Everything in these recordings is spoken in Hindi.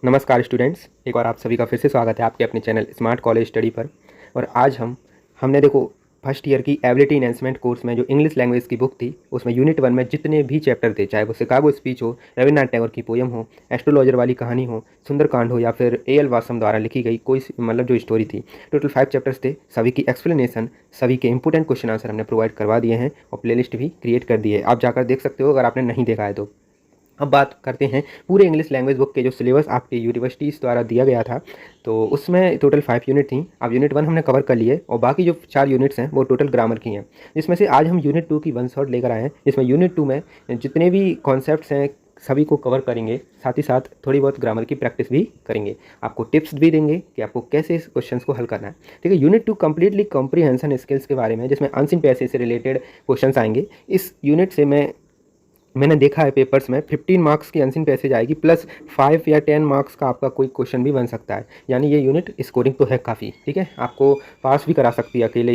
नमस्कार स्टूडेंट्स, एक बार आप सभी का फिर से स्वागत है आपके अपने चैनल स्मार्ट कॉलेज स्टडी पर। और आज हमने देखो फर्स्ट ईयर की एबिलिटी एनहेंसमेंट कोर्स में जो इंग्लिश लैंग्वेज की बुक थी उसमें यूनिट 1 में जितने भी चैप्टर थे, चाहे वो शिकागो स्पीच हो, रविन्द्रनाथ टैगोर की पोयम हो, एस्ट्रोलॉजर वाली कहानी हो, सुंदरकांड हो या फिर ए एल वासम द्वारा लिखी गई कोई मतलब जो स्टोरी थी, टोटल 5 चैप्टर्स थे। सभी की एक्सप्लेनेशन, सभी के इंपॉर्टेंट क्वेश्चन आंसर हमने प्रोवाइड करवा दिए हैं और प्लेलिस्ट भी क्रिएट कर दी है। आप जाकर देख सकते हो अगर आपने नहीं देखा है तो। अब बात करते हैं पूरे इंग्लिश लैंग्वेज बुक के जो सिलेबस आपके यूनिवर्सिटीज़ द्वारा दिया गया था, तो उसमें टोटल 5 यूनिट थी। अब यूनिट 1 हमने कवर कर लिए और बाकी जो 4 यूनिट्स हैं वो टोटल ग्रामर की हैं, जिसमें से आज हम यूनिट 2 की वन शॉट लेकर आए हैं, जिसमें यूनिट 2 में जितने भी कॉन्सेप्ट्स हैं सभी को कवर करेंगे, साथ ही साथ थोड़ी बहुत ग्रामर की प्रैक्टिस भी करेंगे। आपको टिप्स भी देंगे कि आपको कैसे इस क्वेश्चंस को हल करना है। ठीक है, यूनिट 2 कंप्लीटली कॉम्प्रीहेंशन स्किल्स के बारे में, जिसमें अनसीन पैसेज से रिलेटेड क्वेश्चंस आएंगे। इस यूनिट से मैंने देखा है पेपर्स में 15 मार्क्स की अनसीन पैसेज आएगी, प्लस 5 या 10 मार्क्स का आपका कोई क्वेश्चन भी बन सकता है। यानी ये यूनिट स्कोरिंग तो है काफ़ी, ठीक है, आपको पास भी करा सकती है अकेले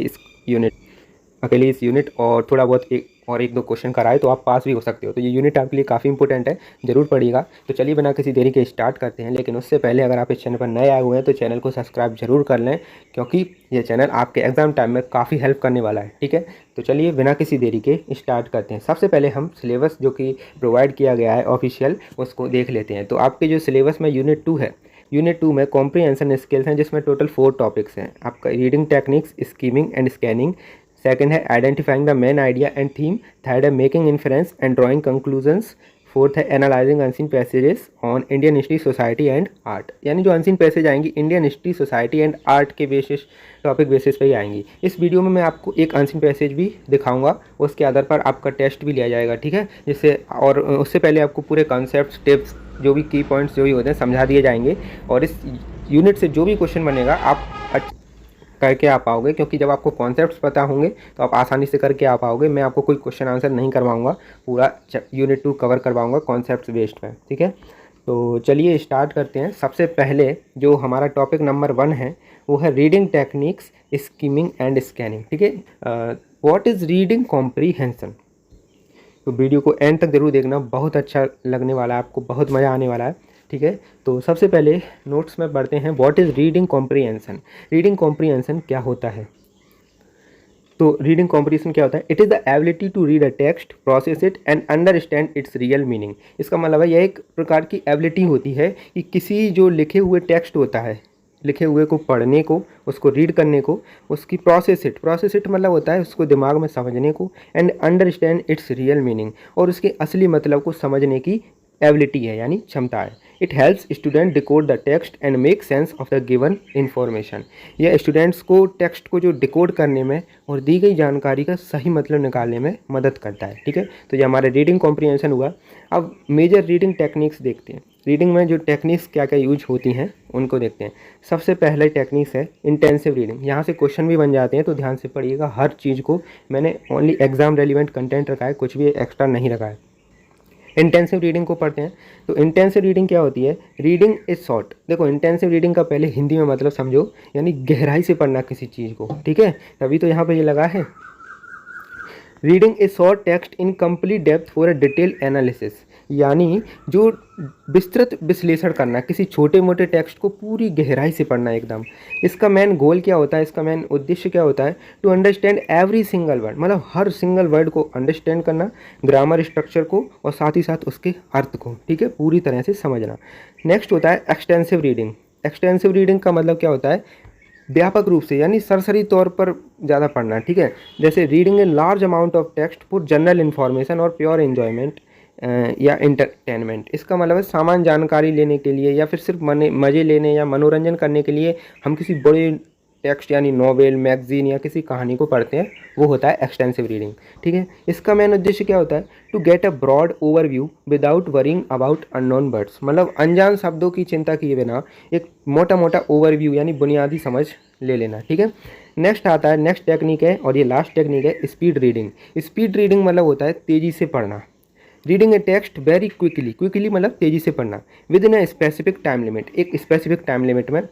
इस यूनिट और थोड़ा बहुत एक दो क्वेश्चन कराए तो आप पास भी हो सकते हो। तो ये यूनिट आपके लिए काफ़ी इंपॉर्टेंट है, ज़रूर पढ़िएगा। तो चलिए बिना किसी देरी के स्टार्ट करते हैं, लेकिन उससे पहले अगर आप इस चैनल पर नए आए हुए हैं तो चैनल को सब्सक्राइब जरूर कर लें, क्योंकि ये चैनल आपके एग्जाम टाइम में काफ़ी हेल्प करने वाला है। ठीक है, तो चलिए बिना किसी देरी के स्टार्ट करते हैं। सबसे पहले हम सिलेबस जो कि प्रोवाइड किया गया है ऑफिशियल, उसको देख लेते हैं। तो आपके जो सिलेबस में यूनिट 2 है, यूनिट 2 में कॉम्प्रीहेंशन स्किल्स हैं, जिसमें टोटल 4 टॉपिक्स हैं। आपका reading techniques, skimming and scanning, second है identifying the main idea and theme, third है making inference and drawing conclusions, fourth है analysing unseen passages on Indian history, society and art. यानी जो अनसीन पैसेज आएंगी Indian history, society and art के टॉपिक बेसिस पे ही आएंगी। इस वीडियो में मैं आपको एक अनसीन पैसेज भी दिखाऊंगा, उसके आधार पर आपका टेस्ट भी लिया जाएगा। ठीक है, जिससे और उससे पहले आपको पूरे कॉन्सेप्ट, टिप्स, जो भी की पॉइंट्स जो भी होते हैं समझा दिए जाएंगे। और इस यूनिट से जो भी क्वेश्चन बनेगा आप करके आ पाओगे, क्योंकि जब आपको कॉन्सेप्ट्स पता होंगे तो आप आसानी से करके आ पाओगे। मैं आपको कोई क्वेश्चन आंसर नहीं करवाऊंगा, पूरा यूनिट 2 कवर करवाऊंगा कॉन्सेप्ट्स बेस्ड में। ठीक है, तो चलिए स्टार्ट करते हैं। सबसे पहले जो हमारा टॉपिक नंबर 1 है वो है reading techniques, skimming and scanning. ठीक है, व्हाट इज़ रीडिंग कॉम्प्रीहेंशन। तो वीडियो को एंड तक जरूर देखना, बहुत अच्छा लगने वाला है, आपको बहुत मज़ा आने वाला है। ठीक है, तो सबसे पहले नोट्स में पढ़ते हैं what is reading comprehension. Reading comprehension क्या होता है? तो रीडिंग कॉम्प्रीहेंशन क्या होता है? It is the ability to read a text, process it and understand its real meaning. इसका मतलब है यह एक प्रकार की एबिलिटी होती है कि किसी जो लिखे हुए टेक्स्ट होता है, लिखे हुए को पढ़ने को, उसको रीड करने को, उसकी प्रोसेस इट मतलब होता है उसको दिमाग में समझने को, and understand its real meaning, और उसके असली मतलब को समझने की एबिलिटी है, यानी क्षमता है। It helps student decode the text and make sense of the given information. यह स्टूडेंट्स को टेक्स्ट को जो डिकोड करने में और दी गई जानकारी का सही मतलब निकालने में मदद करता है। ठीक है, तो ये हमारा रीडिंग कॉम्प्रीहेंशन हुआ। अब मेजर रीडिंग टेक्निक्स देखते हैं। रीडिंग में जो टेक्निक्स क्या क्या यूज होती हैं उनको देखते हैं। सबसे पहले टेक्निक्स है इंटेंसिव रीडिंग। यहाँ से क्वेश्चन भी बन जाते हैं, तो ध्यान से पढ़िएगा हर चीज़ को। मैंने ओनली एग्जाम रेलिवेंट कंटेंट रखा है, कुछ भी एक्स्ट्रा नहीं रखा है। इंटेंसिव रीडिंग को पढ़ते हैं। तो इंटेंसिव रीडिंग क्या होती है? Reading is short. देखो, इंटेंसिव रीडिंग का पहले हिंदी में मतलब समझो, यानी गहराई से पढ़ना किसी चीज़ को। ठीक है, तभी तो यहाँ पे ये लगा है reading A short text in complete depth for a detail analysis. यानी जो विस्तृत विश्लेषण करना, किसी छोटे मोटे टेक्स्ट को पूरी गहराई से पढ़ना एकदम। इसका मेन गोल क्या होता है, इसका मेन उद्देश्य क्या होता है? To understand every single word, मतलब हर सिंगल वर्ड को अंडरस्टैंड करना, ग्रामर स्ट्रक्चर को और साथ ही साथ उसके अर्थ को, ठीक है, पूरी तरह से समझना। नेक्स्ट होता है एक्सटेंसिव रीडिंग। एक्सटेंसिव रीडिंग का मतलब क्या होता है? व्यापक रूप से, यानी सरसरी तौर पर ज़्यादा पढ़ना। ठीक है, जैसे reading a large amount of text for general information और प्योर एन्जॉयमेंट या इंटरटेनमेंट। इसका मतलब है सामान्य जानकारी लेने के लिए या फिर सिर्फ मज़े लेने या मनोरंजन करने के लिए हम किसी बड़े टेक्स्ट यानी नॉवेल, मैगजीन या किसी कहानी को पढ़ते हैं, वो होता है एक्सटेंसिव रीडिंग। ठीक है, इसका मेन उद्देश्य क्या होता है? To get a broad overview without worrying about unknown words. मतलब अनजान शब्दों की चिंता किए बिना एक मोटा मोटा ओवरव्यू यानी बुनियादी समझ ले लेना। ठीक है, नेक्स्ट आता है, नेक्स्ट टेक्निक है और ये लास्ट टेक्निक है स्पीड रीडिंग। स्पीड रीडिंग मतलब होता है तेज़ी से पढ़ना। Reading a text very quickly मतलब तेज़ी से पढ़ना, within a specific time limit, एक स्पेसिफिक टाइम लिमिट में।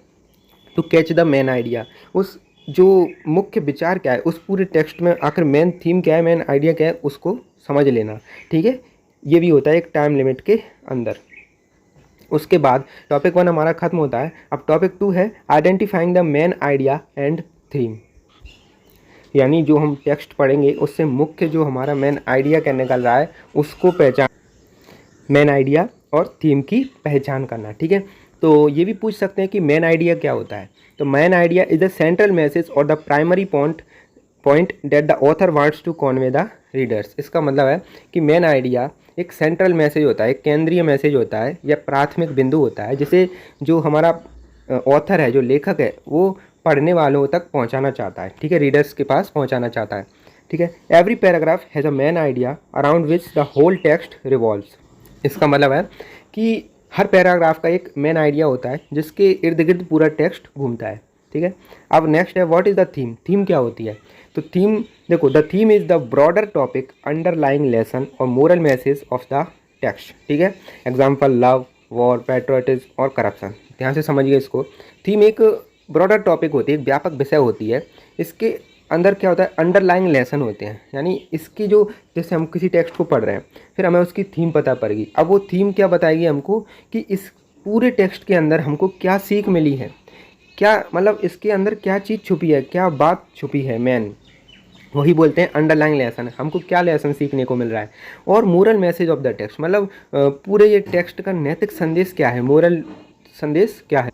To catch the main idea, उस जो मुख्य विचार क्या है उस पूरे टेक्स्ट में, आखिर मेन थीम क्या है, मेन आइडिया क्या है, उसको समझ लेना। ठीक है, ये भी होता है एक टाइम लिमिट के अंदर। उसके बाद टॉपिक 1 हमारा खत्म होता है। अब टॉपिक 2 है identifying the main idea and theme, यानी जो हम टेक्स्ट पढ़ेंगे उससे मुख्य जो हमारा मेन आइडिया क्या निकल रहा है उसको पहचान, मेन आइडिया और थीम की पहचान करना। ठीक है, तो ये भी पूछ सकते हैं कि मेन आइडिया क्या होता है। तो main idea is the central message और the primary point that the author wants to convey the readers. इसका मतलब है कि मेन आइडिया एक सेंट्रल मैसेज होता है, एक केंद्रीय मैसेज होता है या प्राथमिक बिंदु होता है जिसे जो हमारा ऑथर है, जो लेखक है, वो पढ़ने वालों तक पहुंचाना चाहता है। ठीक है, रीडर्स के पास पहुंचाना चाहता है। ठीक है, every paragraph has a main idea around which the whole text revolves. इसका मतलब है कि हर पैराग्राफ का एक मेन आइडिया होता है जिसके इर्द गिर्द पूरा टेक्स्ट घूमता है। ठीक है, अब नेक्स्ट है what is the theme. Theme क्या होती है? तो थीम देखो, the theme is the broader topic underlying lesson और moral message of the text. ठीक है, एग्जाम्पल लव, वॉर, पैट्रियटिज्म और करप्शन। ध्यान से समझिए इसको। थीम एक ब्रॉडर टॉपिक होती है, एक व्यापक विषय होती है। इसके अंदर क्या होता है? अंडरलाइंग लेसन होते हैं, यानी इसकी जो, जैसे हम किसी टेक्स्ट को पढ़ रहे हैं फिर हमें उसकी थीम पता पड़ेगी। अब वो थीम क्या बताएगी हमको कि इस पूरे टेक्स्ट के अंदर हमको क्या सीख मिली है, क्या मतलब इसके अंदर क्या चीज़ छुपी है, क्या बात छुपी है, मेन वही बोलते हैं अंडरलाइंग लेसन। हमको क्या लेसन सीखने को मिल रहा है। और moral message of the text, मतलब पूरे ये टेक्स्ट का नैतिक संदेश क्या है, मोरल संदेश क्या है।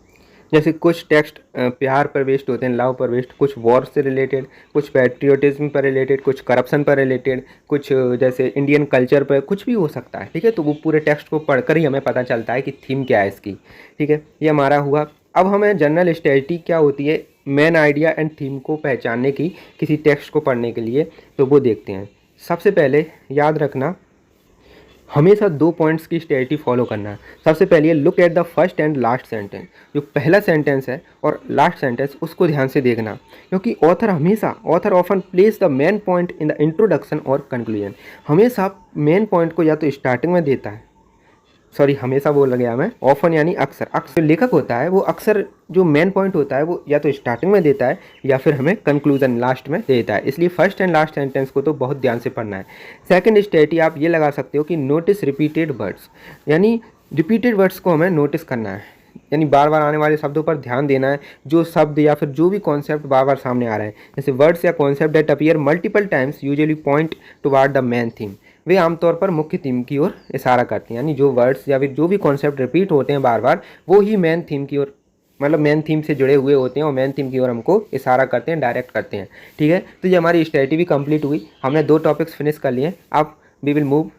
जैसे कुछ टेक्स्ट प्यार पर बेस्ड होते हैं, लव पर बेस्ड, कुछ वॉर से रिलेटेड, कुछ पैट्रियोटिज्म पर रिलेटेड, कुछ करप्शन पर रिलेटेड, कुछ जैसे इंडियन कल्चर पर, कुछ भी हो सकता है। ठीक है, तो वो पूरे टेक्स्ट को पढ़कर ही हमें पता चलता है कि थीम क्या है इसकी। ठीक है, ये हमारा हुआ। अब हमें जनरल स्ट्रेटजी क्या होती है मेन आइडिया एंड थीम को पहचानने की किसी टेक्स्ट को पढ़ने के लिए, तो वो देखते हैं। सबसे पहले याद रखना, हमेशा 2 पॉइंट्स की स्ट्रेटजी फॉलो करना है। सबसे पहले look at the first and last sentence, जो पहला सेंटेंस है और लास्ट सेंटेंस उसको ध्यान से देखना, क्योंकि author often place the main point in the introduction और कंक्लूजन। हमेशा मेन पॉइंट को या तो स्टार्टिंग में देता है, हमेशा बोल गया मैं, ऑफन यानी अक्सर। अक्सर लेखक होता है वो अक्सर जो मेन पॉइंट होता है वो या तो स्टार्टिंग में देता है या फिर हमें कंक्लूजन लास्ट में देता है। इसलिए फर्स्ट एंड लास्ट सेंटेंस को तो बहुत ध्यान से पढ़ना है। सेकंड स्ट्रेटजी आप ये लगा सकते हो कि नोटिस रिपीटेड वर्ड्स, यानी रिपीटेड वर्ड्स को हमें नोटिस करना है, यानी बार बार आने वाले शब्दों पर ध्यान देना है। जो शब्द या फिर जो भी कॉन्सेप्ट बार बार सामने आ रहे हैं, जैसे वर्ड्स या concept that appear multiple times usually point toward the main theme, वे आमतौर पर मुख्य थीम की ओर इशारा करते हैं। यानी जो वर्ड्स या फिर जो भी कॉन्सेप्ट रिपीट होते हैं बार बार, वो ही मेन थीम की ओर, मतलब मेन थीम से जुड़े हुए होते हैं और मेन थीम की ओर हमको इशारा करते हैं, डायरेक्ट करते हैं। ठीक है, तो ये हमारी स्ट्रेटजी भी कंप्लीट हुई। हमने 2 टॉपिक्स फिनिश कर लिए। अब we will move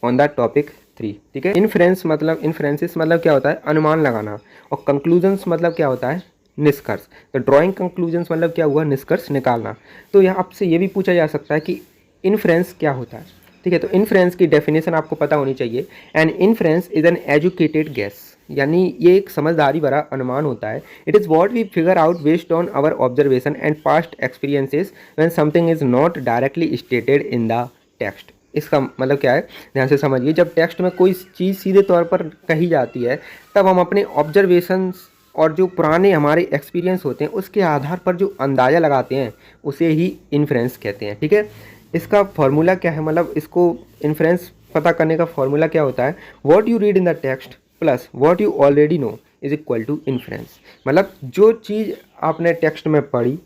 on the topic 3। ठीक है, इन्फ्रेंसेस मतलब क्या होता है? अनुमान लगाना। और कंक्लूजन्स मतलब क्या होता है? निष्कर्ष। तो ड्राइंग कंक्लूजन्स मतलब क्या हुआ? निष्कर्ष निकालना। तो यहाँ आपसे ये भी पूछा जा सकता है कि इन्फ्रेंस क्या होता है। ठीक है, तो इन्फ्रेंस की डेफिनेशन आपको पता होनी चाहिए। An inference is an educated guess, यानी ये एक समझदारी भरा अनुमान होता है। It is what we figure out based on our observation and past experiences when something is not directly stated in the text. इसका मतलब क्या है, ध्यान से समझिए। जब टेक्स्ट में कोई चीज़ सीधे तौर पर कही जाती है, तब हम अपने ऑब्जर्वेशंस और जो पुराने हमारे एक्सपीरियंस होते हैं उसके आधार पर जो अंदाज़ा लगाते हैं उसे ही इन्फ्रेंस कहते हैं। ठीक है, इसका फॉर्मूला क्या है, मतलब इसको इन्फ्रेंस पता करने का फॉर्मूला क्या होता है? What you read in the text plus what you already know is equal to inference. मतलब जो चीज़ आपने टेक्स्ट में पढ़ी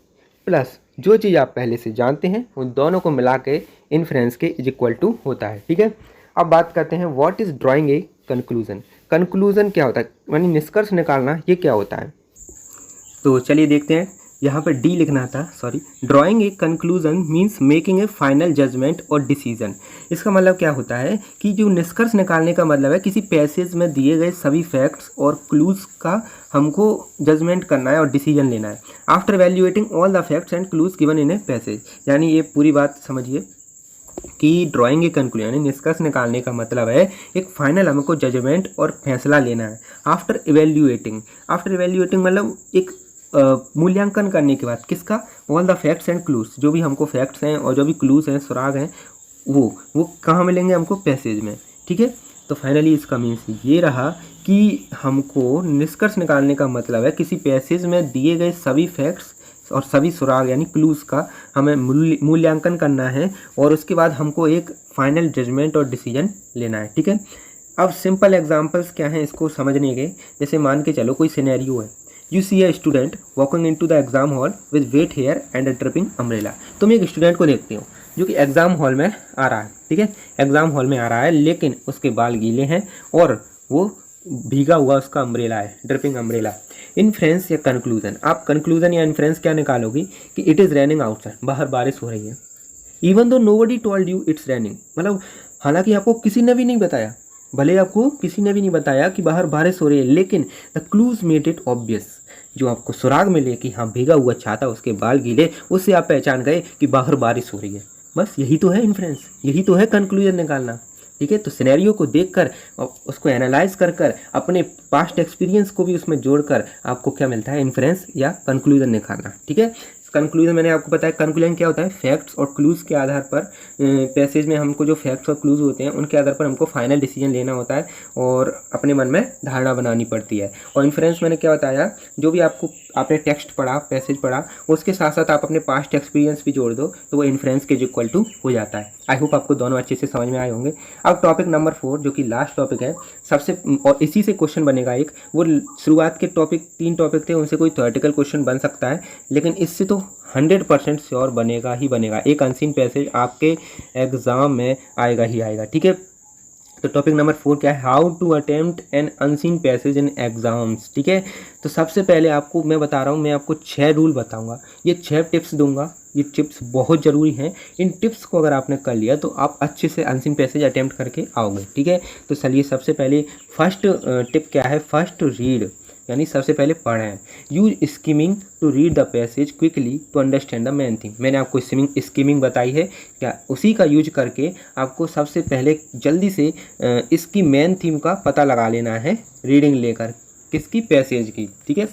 प्लस जो चीज़ आप पहले से जानते हैं, उन दोनों को मिला के इन्फ्रेंस के इज इक्वल टू होता है। ठीक है, अब बात करते हैं what is drawing a conclusion. Conclusion क्या होता है, यानी निष्कर्ष निकालना, ये क्या होता है? तो चलिए देखते हैं। यहाँ पर डी लिखना था, drawing a conclusion means making a final judgement और डिसीजन। इसका मतलब क्या होता है कि जो निष्कर्ष निकालने का मतलब है किसी पैसेज में दिए गए सभी फैक्ट्स और क्लूज का हमको जजमेंट करना है और डिसीजन लेना है after evaluating all the facts and clues given in a passage. यानी ये पूरी बात समझिए कि ड्राइंग ए कंक्लूजन यानी निष्कर्ष निकालने का मतलब है एक फाइनल हमको जजमेंट और फैसला लेना है आफ्टर इवेल्यूएटिंग मतलब एक मूल्यांकन करने के बाद, किसका? All the facts and clues, जो भी हमको फैक्ट्स हैं और जो भी क्लूज हैं, सुराग हैं, वो कहाँ मिलेंगे हमको? पैसेज में। ठीक है, तो फाइनली इसका मीन्स ये रहा कि हमको निष्कर्ष निकालने का मतलब है किसी पैसेज में दिए गए सभी फैक्ट्स और सभी सुराग यानी क्लूज का हमें मूल्यांकन करना है और उसके बाद हमको एक फाइनल जजमेंट और डिसीजन लेना है। ठीक है, अब सिंपल एग्जांपल्स क्या हैं इसको समझने के, जैसे मान के चलो कोई सिनेरियो है, you see a student walking in to the exam hall with wet hair and a dripping umbrella. तुम एक स्टूडेंट को देखते हो जो कि एग्जाम हॉल में आ रहा है, ठीक है, एग्जाम हॉल में आ रहा है, लेकिन उसके बाल गीले हैं और वो भीगा हुआ उसका अम्ब्रेला है, ड्रिपिंग अम्ब्रेला। इन्फ्रेंस या कंक्लूजन, आप कंक्लूजन या इन्फ्रेंस क्या निकालोगी कि इट इज़ रेनिंग आउटसाइड, बाहर बारिश हो रही है। Even though nobody told you it's raining, मतलब हालांकि आपको किसी ने भी नहीं बताया, भले आपको किसी ने भी नहीं बताया कि बाहर बारिश हो रही है, लेकिन the clues made it obvious, जो आपको सुराग मिले कि हाँ भीगा हुआ छाता, उसके बाल गीले, उससे आप पहचान गए कि बाहर बारिश हो रही है। बस यही तो है इन्फ्रेंस, यही तो है कंक्लूजन निकालना, ठीक है। तो सिनेरियो को देखकर और उसको एनालाइज कर कर अपने पास्ट एक्सपीरियंस को भी उसमें जोड़कर आपको क्या मिलता है, इन्फ्रेंस या कंक्लूजन निकालना, ठीक है। कंक्लूजन मैंने आपको बताया, कंक्लूजन क्या होता है, फैक्ट्स और क्लूज के आधार पर पैसेज में हमको जो फैक्ट्स और क्लूज होते हैं उनके आधार पर हमको फाइनल डिसीजन लेना होता है और अपने मन में धारणा बनानी पड़ती है। और इन्फ्रेंस मैंने क्या बताया, जो भी आपने टेक्स्ट पढ़ा, पैसेज पढ़ा, उसके साथ साथ आप अपने पास्ट एक्सपीरियंस भी जोड़ दो तो वो इन्फ्रेंस के इक्वल टू हो जाता है। आई होप आपको दोनों अच्छे से समझ में आए होंगे। अब टॉपिक नंबर 4 जो कि लास्ट टॉपिक है सबसे, और इसी से क्वेश्चन बनेगा एक, वो शुरुआत के टॉपिक 3 टॉपिक थे, उनसे कोई थ्योरेटिकल क्वेश्चन बन सकता है, लेकिन इससे तो 100% श्योर बनेगा ही बनेगा, एक अनसीन पैसेज आपके एग्जाम में आएगा ही आएगा, ठीक है। तो टॉपिक नंबर 4 क्या है, how to attempt an unseen passage in exams, ठीक है। तो सबसे पहले आपको मैं बता रहा हूँ, मैं आपको 6 रूल बताऊंगा, ये 6 टिप्स दूंगा, ये टिप्स बहुत ज़रूरी हैं। इन टिप्स को अगर आपने कर लिया तो आप अच्छे से अनसीन पैसेज अटेम्प्ट करके आओगे, ठीक है। तो चलिए सबसे पहले फर्स्ट टिप क्या है, फर्स्ट रीड, यानी सबसे पहले पढ़ें। Use skimming to read the passage quickly to understand the main theme. मैंने आपको स्कीमिंग बताई है, क्या उसी का यूज करके आपको सबसे पहले जल्दी से इसकी मेन थीम का पता लगा लेना है, रीडिंग लेकर, किसकी, पैसेज की, ठीक है।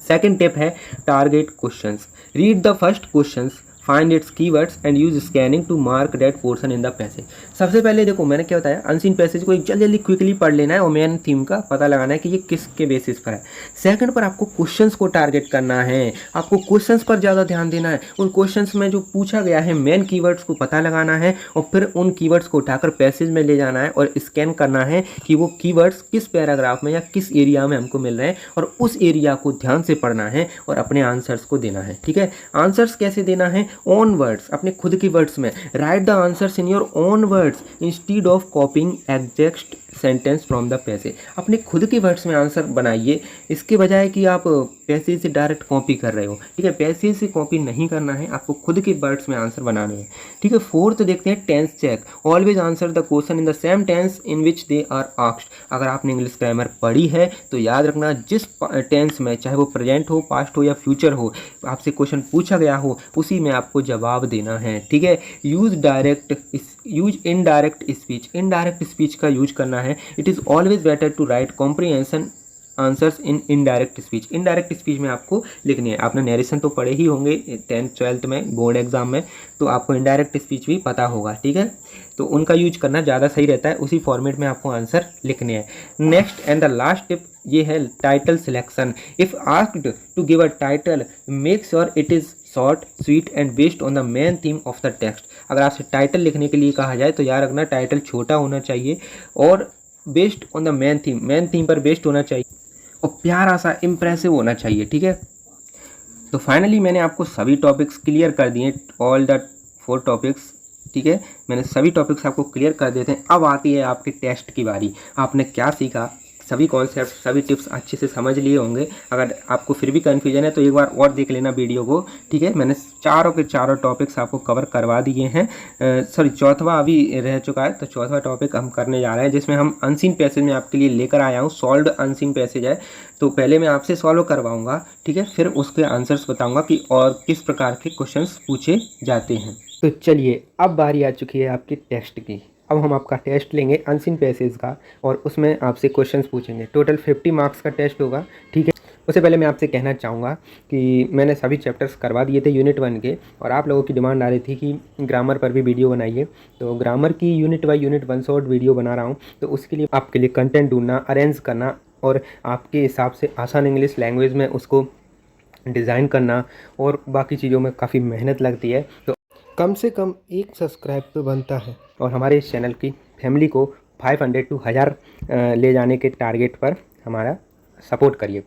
सेकंड टिप है target questions, read the first questions, find its keywords and use scanning to mark that portion in the passage. सबसे पहले देखो मैंने क्या बताया, अनसीन पैसेज को एक जल्दी क्विकली पढ़ लेना है और मेन थीम का पता लगाना है कि ये किसके बेसिस पर है। सेकंड पर आपको क्वेश्चंस को टारगेट करना है, आपको क्वेश्चंस पर ज़्यादा ध्यान देना है, उन क्वेश्चंस में जो पूछा गया है मेन कीवर्ड्स को पता लगाना है और फिर उन कीवर्ड्स को उठाकर पैसेज में ले जाना है और स्कैन करना है कि वो कीवर्ड्स किस पैराग्राफ में या किस एरिया में हमको मिल रहे हैं और उस एरिया को ध्यान से पढ़ना है और अपने आंसर्स को देना है, ठीक है। आंसर्स कैसे देना है, ओन वर्ड्स, अपने खुद की वर्ड्स में, right the answers in your own words instead of कॉपिंग exact sentence from the passage. अपने खुद के वर्ड्स में आंसर बनाइए, इसके बजाय कि आप पैसेज से डायरेक्ट कॉपी कर रहे हो, ठीक है। पैसेज से कॉपी नहीं करना है, आपको खुद के वर्ड्स में आंसर बनाने हैं, ठीक है। फोर्थ देखते हैं tense check, always answer the question in the same tense in which they are asked. अगर आपने इंग्लिश ग्रामर पढ़ी है तो याद रखना, जिस टेंस में, चाहे वो प्रेजेंट हो, पास्ट हो या फ्यूचर हो, आपसे क्वेश्चन पूछा गया हो उसी में आपको जवाब देना है, ठीक है। Use indirect speech, indirect speech का यूज करना है। It is always better to write comprehension answers in indirect speech. Indirect speech में आपको लिखनी है, आपने नरेशन तो पढ़े ही होंगे 10th 12th में बोर्ड एग्जाम में, तो आपको इनडायरेक्ट स्पीच भी पता होगा, ठीक है। तो उनका यूज करना ज़्यादा सही रहता है, उसी फॉर्मेट में आपको आंसर लिखने हैं। Next and the last tip ये है title selection. If asked to give a title make sure it is short, sweet and based on the main theme of the text. अगर आपसे टाइटल लिखने के लिए कहा जाए तो याद रखना टाइटल छोटा होना चाहिए और based on the main theme पर बेस्ड होना चाहिए और प्यारा सा इम्प्रेसिव होना चाहिए, ठीक है। तो फाइनली मैंने आपको सभी टॉपिक्स क्लियर कर दिए, ऑल द 4 टॉपिक्स, ठीक है। मैंने सभी टॉपिक्स आपको क्लियर कर देते हैं। अब आती है आपके टेस्ट की बारी, आपने क्या सीखा, सभी कॉन्सेप्ट, सभी टिप्स अच्छे से समझ लिए होंगे। अगर आपको फिर भी कन्फ्यूजन है तो एक बार और देख लेना वीडियो को, ठीक है। मैंने चारों के चारों टॉपिक्स आपको कवर करवा दिए हैं। सॉरी, चौथा अभी रह चुका है, तो चौथा टॉपिक हम करने जा रहे हैं जिसमें हम अनसीन पैसेज में आपके लिए लेकर आया हूँ। सॉल्व्ड अनसीन पैसेज है, तो पहले मैं आपसे सॉल्व करवाऊँगा, ठीक है, फिर उसके आंसर्स बताऊँगा कि और किस प्रकार के क्वेश्चंस पूछे जाते हैं। तो चलिए अब बारी आ चुकी है आपके टेस्ट की। अब हम आपका टेस्ट लेंगे अनसीन पैसेज का और उसमें आपसे क्वेश्चंस पूछेंगे। टोटल 50 मार्क्स का टेस्ट होगा, ठीक है। उससे पहले मैं आपसे कहना चाहूँगा कि मैंने सभी चैप्टर्स करवा दिए थे यूनिट 1 के, और आप लोगों की डिमांड आ रही थी कि ग्रामर पर भी वीडियो बनाइए, तो ग्रामर की unit by unit 1 short video बना रहा हूँ। तो उसके लिए आपके लिए कंटेंट ढूंढना, अरेंज करना और आपके हिसाब से आसान इंग्लिश लैंग्वेज में उसको डिज़ाइन करना और बाकी चीज़ों में काफ़ी मेहनत लगती है। तो कम से कम 1 सब्सक्राइब तो बनता है और हमारे इस चैनल की फैमिली को 500 to 1000 ले जाने के टारगेट पर हमारा सपोर्ट करिए।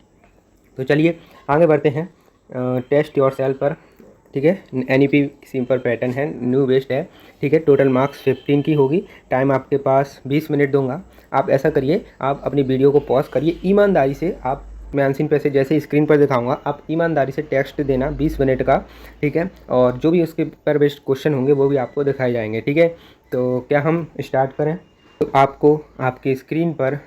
तो चलिए आगे बढ़ते हैं टेस्ट योर सेल्फ पर। ठीक है, NEP सिंपल पैटर्न है, न्यू बेस्ड है। ठीक है, टोटल मार्क्स 15 की होगी। टाइम आपके पास 20 मिनट दूंगा। आप ऐसा करिए, आप अपनी वीडियो को पॉज करिए, ईमानदारी से आप, मैं अनसीन पैसे जैसे स्क्रीन पर दिखाऊंगा, आप ईमानदारी से टेक्स्ट देना 20 मिनट का। ठीक है, और जो भी उसके पर बेस्ड क्वेश्चन होंगे वो भी आपको दिखाए जाएंगे। ठीक है, तो क्या हम स्टार्ट करें? तो आपको आपकी स्क्रीन पर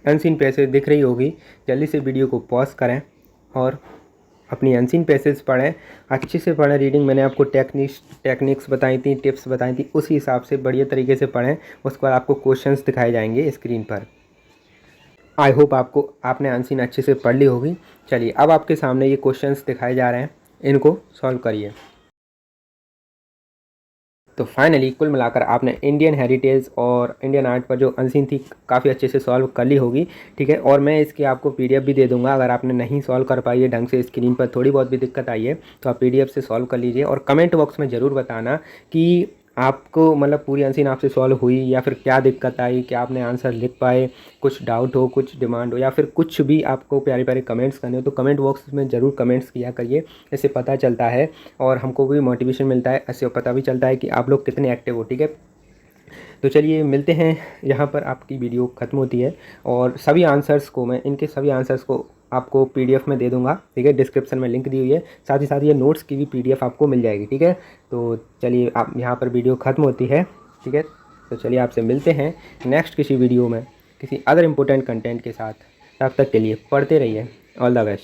अनसीन पैसेज दिख रही होगी। जल्दी से वीडियो को पॉज करें और अपनी अनसीन पैसेज पढ़ें, अच्छे से पढ़ें। रीडिंग मैंने आपको टेक्निक्स बताई थी, टिप्स बताई थी, उसी हिसाब से बढ़िया तरीके से पढ़ें। उसके बाद आपको क्वेश्चंस दिखाए जाएंगे स्क्रीन पर। आई होप आपने अनसीन अच्छे से पढ़ ली होगी। चलिए अब आपके सामने ये क्वेश्चंस दिखाए जा रहे हैं, इनको सॉल्व करिए। तो फाइनली कुल मिलाकर आपने इंडियन हेरिटेज और इंडियन आर्ट पर जो अनसीन थी काफ़ी अच्छे से सॉल्व कर ली होगी। ठीक है, और मैं इसकी आपको PDF भी दे दूंगा। अगर आपने नहीं सॉल्व कर पाई है ढंग से, स्क्रीन पर थोड़ी बहुत भी दिक्कत आई है, तो आप PDF से सॉल्व कर लीजिए। और कमेंट बॉक्स में ज़रूर बताना कि आपको मतलब पूरी अनसीन आपसे सॉल्व हुई या फिर क्या दिक्कत आई, क्या आपने आंसर लिख पाए, कुछ डाउट हो, कुछ डिमांड हो, या फिर कुछ भी आपको प्यारे प्यारे कमेंट्स करने हो तो कमेंट बॉक्स में ज़रूर कमेंट्स किया करिए। इससे पता चलता है और हमको भी मोटिवेशन मिलता है, इससे पता भी चलता है कि आप लोग कितने एक्टिव हो। ठीक है, तो चलिए मिलते हैं। यहाँ पर आपकी वीडियो ख़त्म होती है और सभी आंसर्स को मैं, इनके सभी आंसर्स को आपको PDF में दे दूंगा। ठीक है, डिस्क्रिप्शन में लिंक दी हुई है, साथ ही साथ ये नोट्स की भी PDF आपको मिल जाएगी। ठीक है, तो चलिए आप, यहाँ पर वीडियो ख़त्म होती है। ठीक है, तो चलिए आपसे मिलते हैं नेक्स्ट किसी वीडियो में किसी अदर इम्पोर्टेंट कंटेंट के साथ। तब तक के लिए पढ़ते रहिए। All the best.